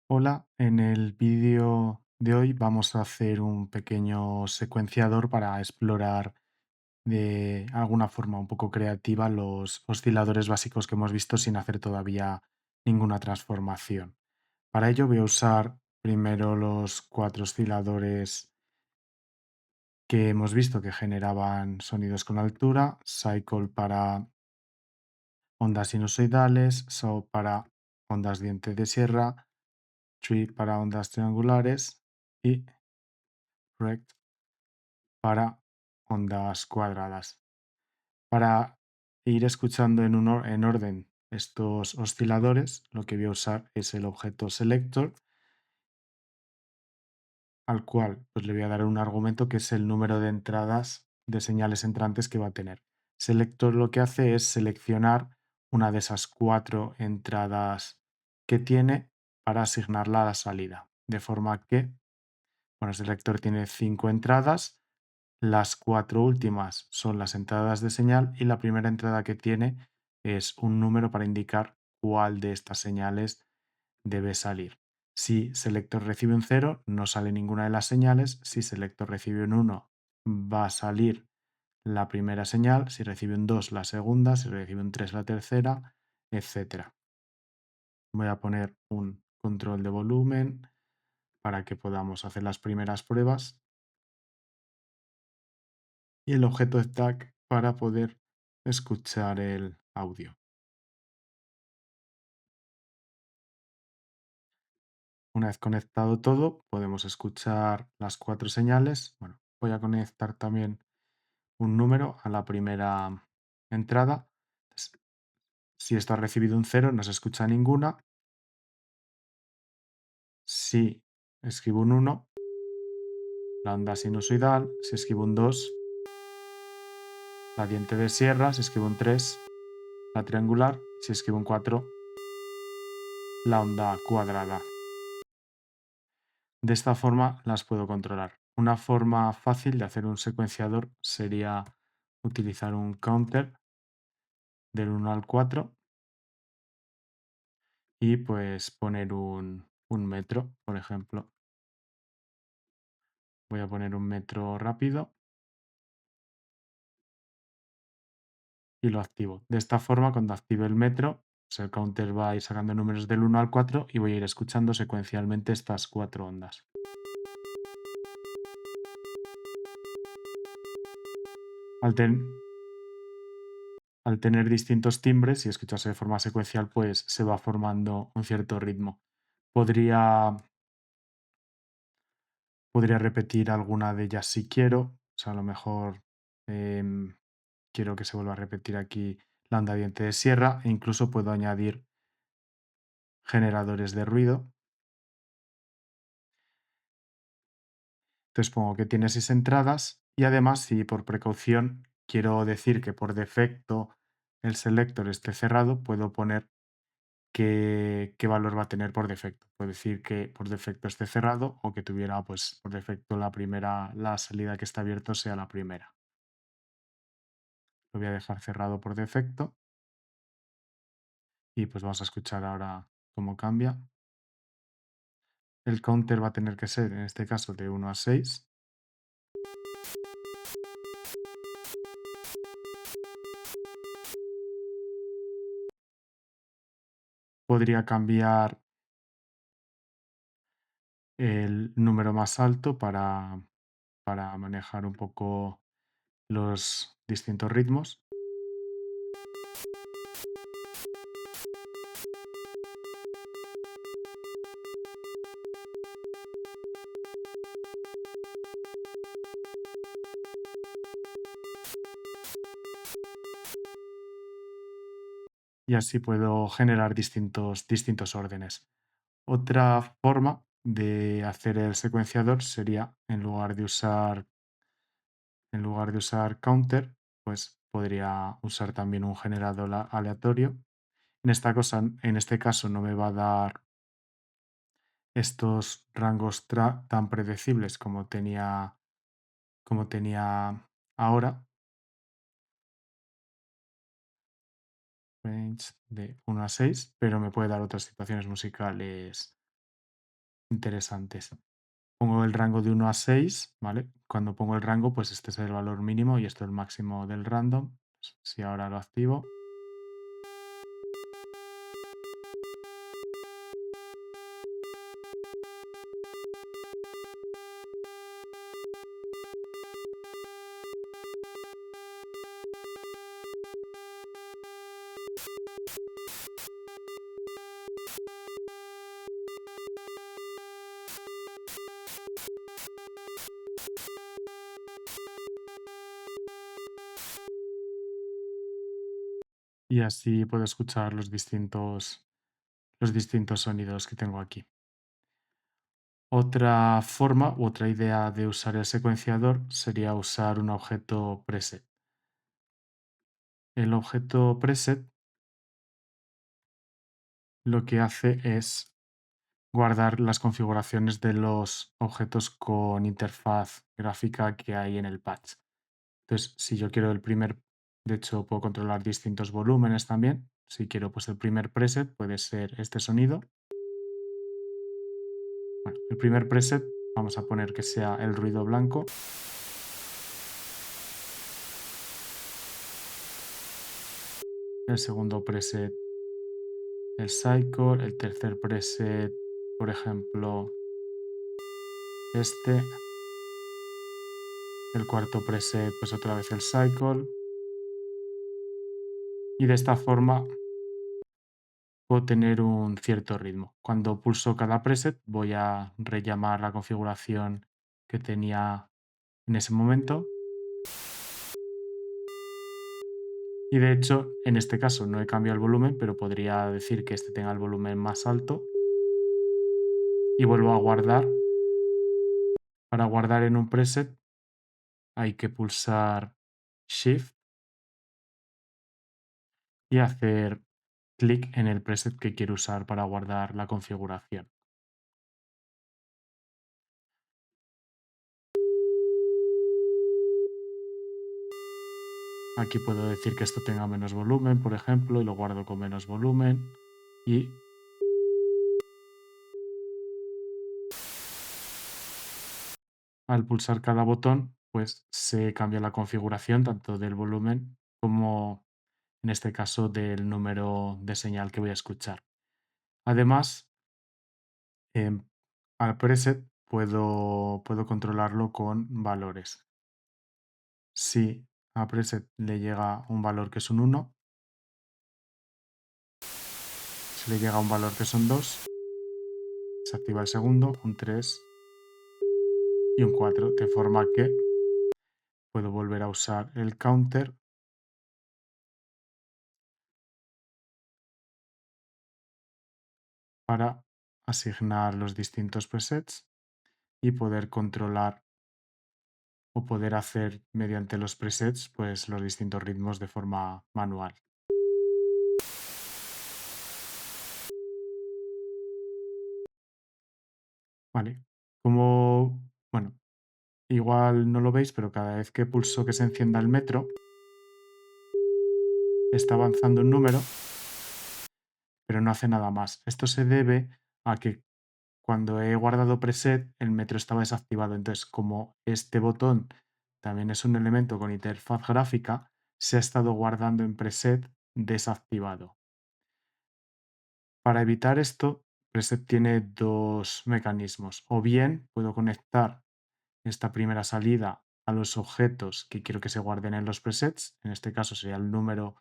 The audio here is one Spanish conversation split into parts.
Hola, en el vídeo de hoy vamos a hacer un pequeño secuenciador para explorar de alguna forma un poco creativa los osciladores básicos que hemos visto sin hacer todavía ninguna transformación. Para ello voy a usar primero los cuatro osciladores que hemos visto que generaban sonidos con altura, Cycle para ondas sinusoidales, Saw para ondas diente de sierra, Tree para ondas triangulares y Rect para ondas cuadradas. Para ir escuchando en orden estos osciladores, lo que voy a usar es el objeto selector, al cual pues, le voy a dar un argumento que es el número de entradas de señales entrantes que va a tener. Selector lo que hace es seleccionar una de esas cuatro entradas que tiene para asignarla a la salida. De forma que, bueno, selector tiene 5 entradas. Las cuatro últimas son las entradas de señal y la primera entrada que tiene es un número para indicar cuál de estas señales debe salir. Si selector recibe un 0, no sale ninguna de las señales. Si selector recibe un 1, va a salir la primera señal. Si recibe un 2, la segunda. Si recibe un 3, la tercera, etcétera. Voy a poner un control de volumen para que podamos hacer las primeras pruebas y el objeto stack para poder escuchar el audio. Una vez conectado todo, podemos escuchar las cuatro señales. Bueno, voy a conectar también un número a la primera entrada. Entonces, si esto ha recibido un 0, no se escucha ninguna. Si escribo un 1, la onda sinusoidal. Si escribo un 2, la diente de sierra. Si escribo un 3, la triangular. Si escribo un 4, la onda cuadrada. De esta forma las puedo controlar. Una forma fácil de hacer un secuenciador sería utilizar un counter del 1 al 4 y pues poner un metro, por ejemplo. Voy a poner un metro rápido y lo activo. De esta forma, cuando active el metro, pues el counter va a ir sacando números del 1 al 4 y voy a ir escuchando secuencialmente estas cuatro ondas. Al, ten- al tener distintos timbres y escucharse de forma secuencial, pues se va formando un cierto ritmo. Podría, podría repetir alguna de ellas si quiero. O sea, a lo mejor quiero que se vuelva a repetir aquí la onda diente de sierra e incluso puedo añadir generadores de ruido. Entonces pongo que tiene 6 entradas y además si por precaución quiero decir que por defecto el selector esté cerrado, puedo poner qué valor va a tener por defecto. Puedo decir que por defecto esté cerrado o que tuviera pues por defecto la salida que está abierto sea la primera. Lo voy a dejar cerrado por defecto y pues vamos a escuchar ahora cómo cambia. El counter va a tener que ser en este caso de 1 a 6. Podría cambiar el número más alto para manejar un poco los distintos ritmos. Y así puedo generar distintos órdenes. Otra forma de hacer el secuenciador sería, en lugar de usar counter, pues podría usar también un generador aleatorio. En este caso no me va a dar estos rangos tan predecibles como tenía ahora, range de 1 a 6, pero me puede dar otras situaciones musicales interesantes. Pongo el rango de 1 a 6, ¿vale? Cuando pongo el rango, pues este es el valor mínimo y esto es el máximo del random. Si ahora lo activo. Y así puedo escuchar los distintos sonidos que tengo aquí. Otra forma u otra idea de usar el secuenciador sería usar un objeto preset. El objeto preset lo que hace es guardar las configuraciones de los objetos con interfaz gráfica que hay en el patch. Entonces, si yo quiero de hecho puedo controlar distintos volúmenes también. Si quiero, pues el primer preset puede ser este sonido. Bueno, el primer preset vamos a poner que sea el ruido blanco. El segundo preset, el cycle. El tercer preset, por ejemplo, este. El cuarto preset, pues otra vez el cycle. Y de esta forma puedo tener un cierto ritmo. Cuando pulso cada preset voy a rellamar la configuración que tenía en ese momento. Y de hecho, en este caso no he cambiado el volumen, pero podría decir que este tenga el volumen más alto. Y vuelvo a guardar. Para guardar en un preset hay que pulsar Shift y hacer clic en el preset que quiero usar para guardar la configuración. Aquí puedo decir que esto tenga menos volumen, por ejemplo, y lo guardo con menos volumen. Y al pulsar cada botón, pues se cambia la configuración tanto del volumen como, en este caso, del número de señal que voy a escuchar. Además, em, al preset puedo controlarlo con valores. Si a preset le llega un valor que es un 1, si le llega un valor que son 2, se activa el segundo, un 3 y un 4, de forma que puedo volver a usar el counter para asignar los distintos presets y poder controlar o poder hacer mediante los presets pues los distintos ritmos de forma manual. Vale, como, bueno, igual no lo veis, pero cada vez que pulso que se encienda el metro, está avanzando un número, pero no hace nada más. Esto se debe a que cuando he guardado preset, el metro estaba desactivado. Entonces, como este botón también es un elemento con interfaz gráfica, se ha estado guardando en preset desactivado. Para evitar esto, preset tiene dos mecanismos. O bien puedo conectar esta primera salida a los objetos que quiero que se guarden en los presets. En este caso sería el número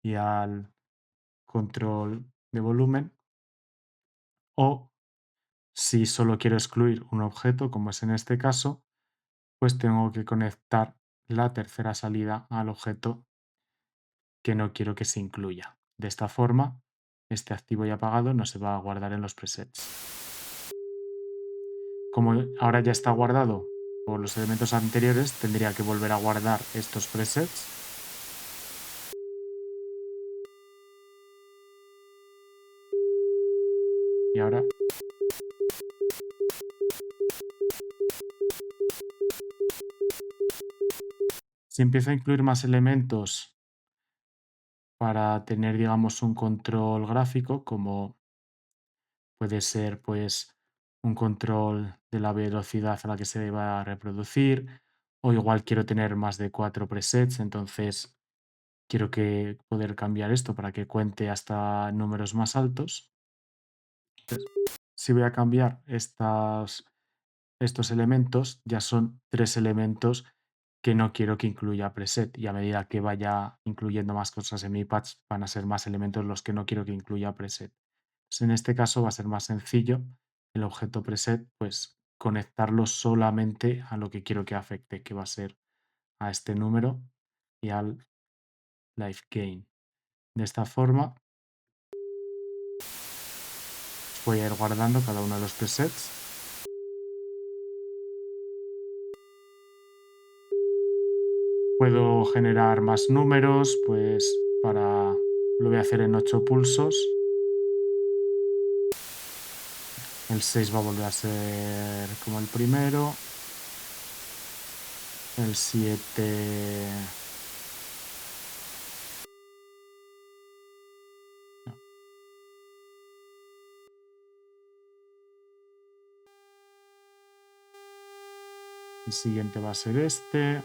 y al control de volumen. O si solo quiero excluir un objeto, como es en este caso, pues tengo que conectar la tercera salida al objeto que no quiero que se incluya. De esta forma, este activo y apagado no se va a guardar en los presets. Como ahora ya está guardado por los elementos anteriores, tendría que volver a guardar estos presets. Y ahora si empiezo a incluir más elementos para tener, digamos, un control gráfico, como puede ser, pues, un control de la velocidad a la que se va a reproducir, o igual quiero tener más de 4 presets, entonces quiero poder cambiar esto para que cuente hasta números más altos. Entonces, si voy a cambiar estos elementos, ya son 3 elementos que no quiero que incluya preset, y a medida que vaya incluyendo más cosas en mi patch van a ser más elementos los que no quiero que incluya preset. Pues en este caso va a ser más sencillo el objeto preset, pues conectarlo solamente a lo que quiero que afecte, que va a ser a este número y al life gain. De esta forma voy a ir guardando cada uno de los presets. Puedo generar más números, pues lo voy a hacer en 8 pulsos. El 6 va a volver a ser como el primero. El 7... no. El siguiente va a ser este.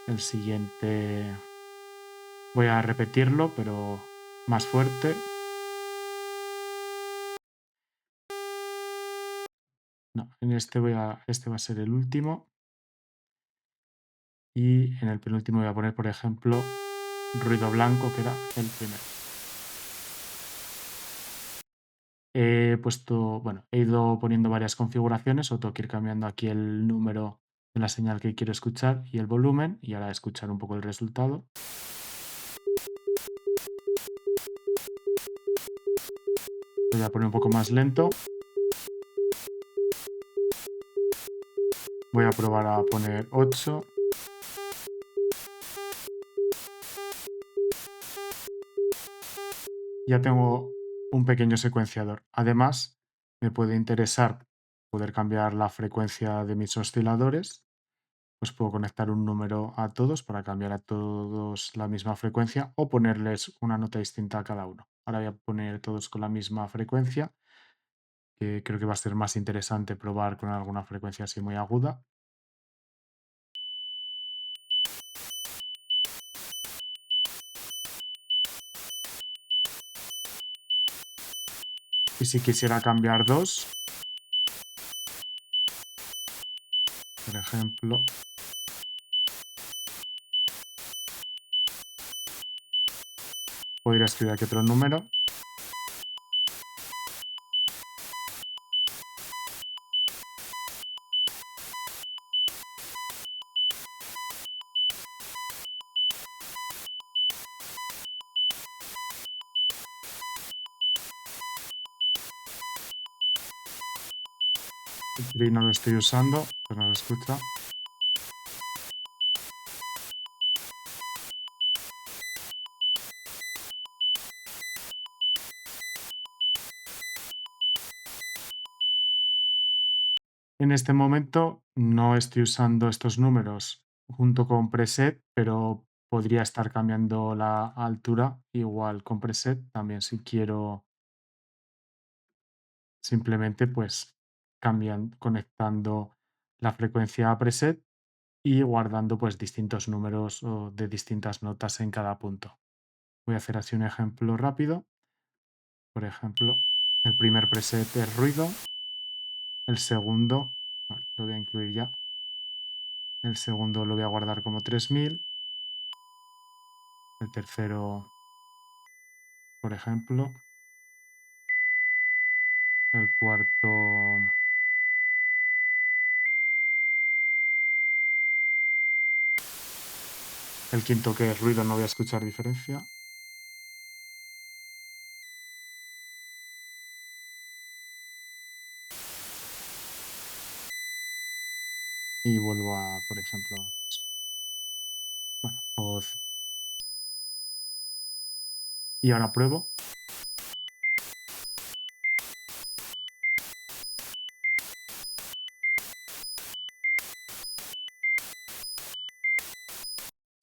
El siguiente voy a repetirlo, pero más fuerte. No, en este este va a ser el último. Y en el penúltimo voy a poner, por ejemplo, ruido blanco, que era el primero. He ido poniendo varias configuraciones, o tengo que ir cambiando aquí el número de la señal que quiero escuchar y el volumen, y ahora escuchar un poco el resultado. Lo voy a poner un poco más lento. Voy a probar a poner 8. Ya tengo un pequeño secuenciador. Además, me puede interesar poder cambiar la frecuencia de mis osciladores. Pues puedo conectar un número a todos para cambiar a todos la misma frecuencia, o ponerles una nota distinta a cada uno. Ahora voy a poner todos con la misma frecuencia, que creo que va a ser más interesante probar con alguna frecuencia así muy aguda. Y si quisiera cambiar dos, por ejemplo, podría escribir aquí otro número. El tri no lo estoy usando, pues no se escucha. En este momento no estoy usando estos números junto con preset, pero podría estar cambiando la altura igual con preset también, si quiero. Simplemente pues conectando la frecuencia a preset y guardando pues distintos números o de distintas notas en cada punto. Voy a hacer así un ejemplo rápido. Por ejemplo, el primer preset es ruido. El segundo, bueno, lo voy a incluir ya. El segundo lo voy a guardar como 3000. El tercero, por ejemplo. El cuarto, el quinto, que es ruido, no voy a escuchar diferencia. Y vuelvo a, por ejemplo, bueno, voz. Y ahora pruebo.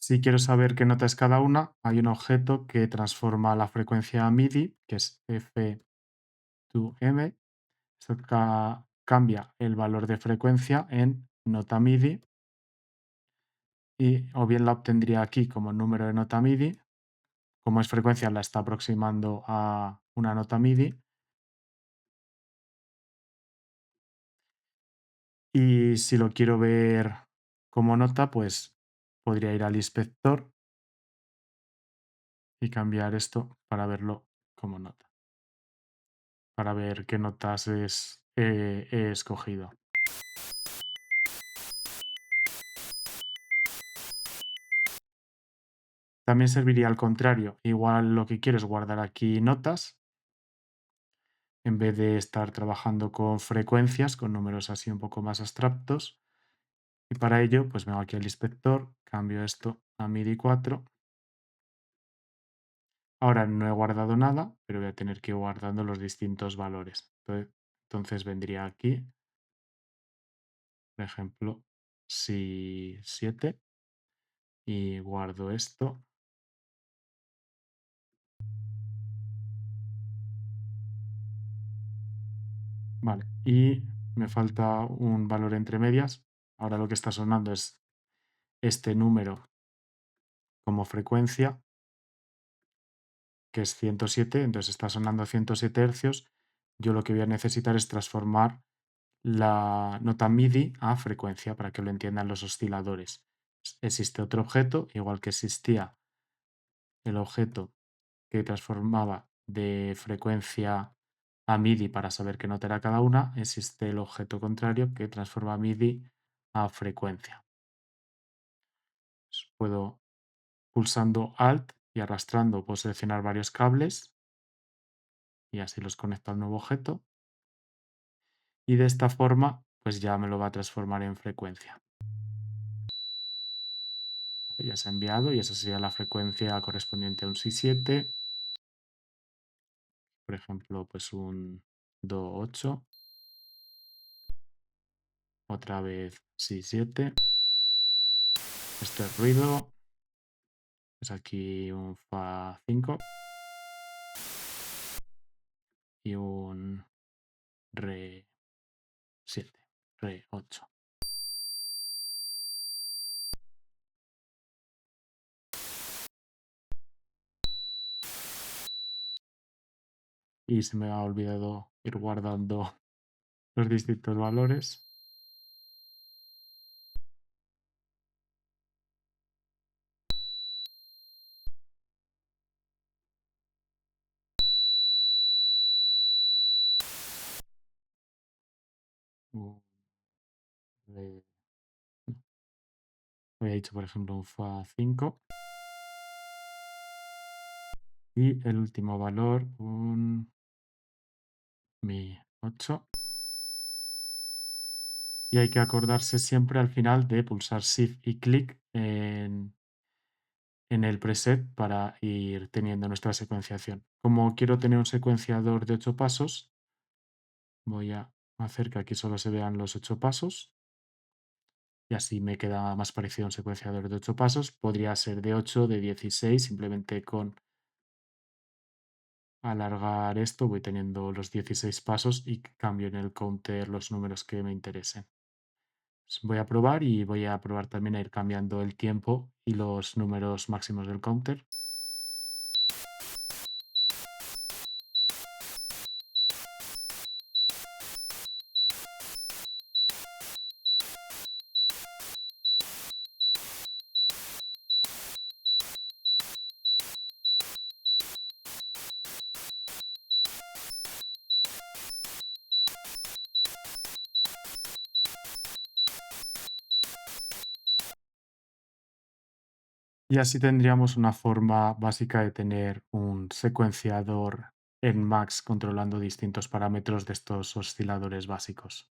Si quiero saber qué nota es cada una, hay un objeto que transforma la frecuencia a MIDI, que es F2M. Esto cambia el valor de frecuencia en nota MIDI y o bien la obtendría aquí como número de nota MIDI, como es frecuencia la está aproximando a una nota MIDI. Y si lo quiero ver como nota, pues podría ir al inspector y cambiar esto para verlo como nota, para ver qué notas he escogido. También serviría al contrario, igual lo que quiero es guardar aquí notas en vez de estar trabajando con frecuencias, con números así un poco más abstractos. Y para ello, pues vengo aquí al inspector, cambio esto a MIDI 4. Ahora no he guardado nada, pero voy a tener que ir guardando los distintos valores. Entonces vendría aquí, por ejemplo, si 7 y guardo esto. Vale, y me falta un valor entre medias. Ahora lo que está sonando es este número como frecuencia, que es 107, entonces está sonando a 107 hercios. Yo lo que voy a necesitar es transformar la nota MIDI a frecuencia para que lo entiendan los osciladores. Existe otro objeto, igual que existía el objeto que transformaba de frecuencia a MIDI para saber qué nota era cada una, existe el objeto contrario que transforma MIDI a frecuencia. Puedo, pulsando Alt y arrastrando, puedo seleccionar varios cables y así los conecto al nuevo objeto. Y de esta forma, pues ya me lo va a transformar en frecuencia. Ya se ha enviado y esa sería la frecuencia correspondiente a un Si7. Por ejemplo, pues un Do8. Otra vez Si7. Este es ruido. Es aquí un Fa5 y un Re7, Re8. Y se me ha olvidado ir guardando los distintos valores. Un Re- no, había dicho, por ejemplo, un Fa5. Y el último valor, un Mi8. Y hay que acordarse siempre al final de pulsar Shift y clic en el preset para ir teniendo nuestra secuenciación. Como quiero tener un secuenciador de 8 pasos, voy a hacer que aquí solo se vean los 8 pasos y así me queda más parecido a un secuenciador de 8 pasos. Podría ser de 8, de 16, simplemente con alargar esto voy teniendo los 16 pasos y cambio en el counter los números que me interesen. Voy a probar y voy a probar también a ir cambiando el tiempo y los números máximos del counter. Y así tendríamos una forma básica de tener un secuenciador en Max controlando distintos parámetros de estos osciladores básicos.